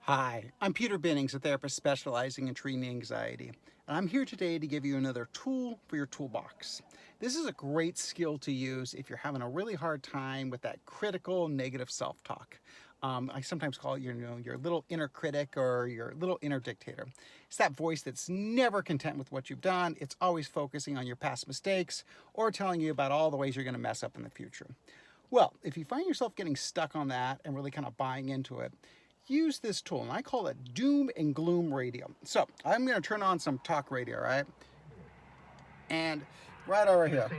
Hi, I'm Peter Binnings, a therapist specializing in treating anxiety, and I'm here today to give you another tool for your toolbox. This is a great skill to use if you're having a really hard time with that critical negative self-talk. I sometimes call it your little inner critic or your little inner dictator. It's that voice that's never content with what you've done. It's always focusing on your past mistakes or telling you about all the ways you're going to mess up in the future. Well, if you find yourself getting stuck on that and really kind of buying into it, use this tool, and I call it Doom and Gloom Radio. So I'm going to turn on some talk radio, right? And right over here,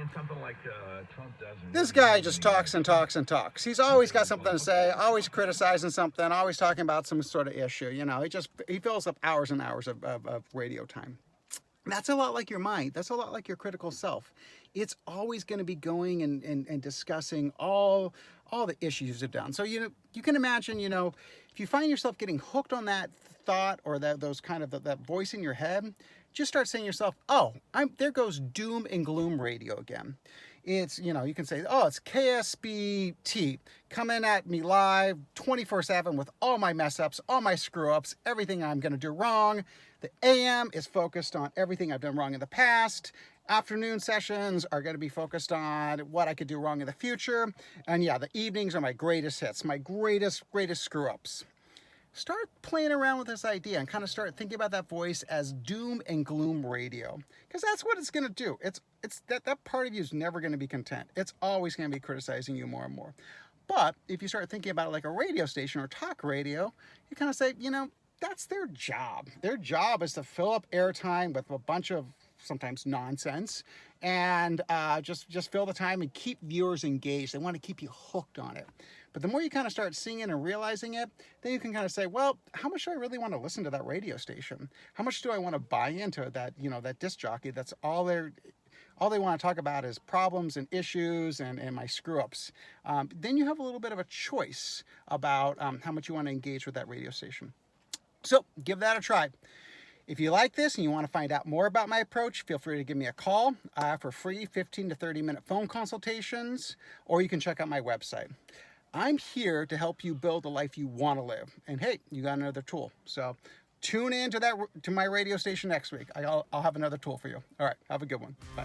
this guy just talks and talks and talks. He's always got something to say, always criticizing something, always talking about some sort of issue. You know, he fills up hours and hours of radio time. That's a lot like your mind. That's a lot like your critical self. It's always going to be going and discussing all the issues you've done. So you can imagine, if you find yourself getting hooked on that thought or that voice in your head, just start saying to yourself, "Oh, there goes doom and gloom radio again." It's, you can say, "Oh, it's KSBT coming at me live 24/7 with all my mess ups, all my screw ups, everything I'm going to do wrong." The AM is focused on everything I've done wrong in the past. Afternoon sessions are going to be focused on what I could do wrong in the future. And yeah, the evenings are my greatest hits, my greatest screw ups. Start playing around with this idea and kind of start thinking about that voice as doom and gloom radio, because that's what it's going to do. It's that part of you is never going to be content. It's always going to be criticizing you more and more. But if you start thinking about it like a radio station or talk radio, you kind of say, that's their job. Their job is to fill up airtime with a bunch of sometimes nonsense and just fill the time and keep viewers engaged. They want to keep you hooked on it. But the more you kind of start seeing it and realizing it, then you can kind of say, well, how much do I really want to listen to that radio station? How much do I want to buy into that, that disc jockey that's all they want to talk about is problems and issues and my screw-ups. Then you have a little bit of a choice about how much you want to engage with that radio station. So give that a try. If you like this and you want to find out more about my approach, feel free to give me a call for free 15 to 30 minute phone consultations, or you can check out my website. I'm here to help you build the life you want to live. And hey, you got another tool. So tune in to my radio station next week. I'll have another tool for you. All right, have a good one. Bye.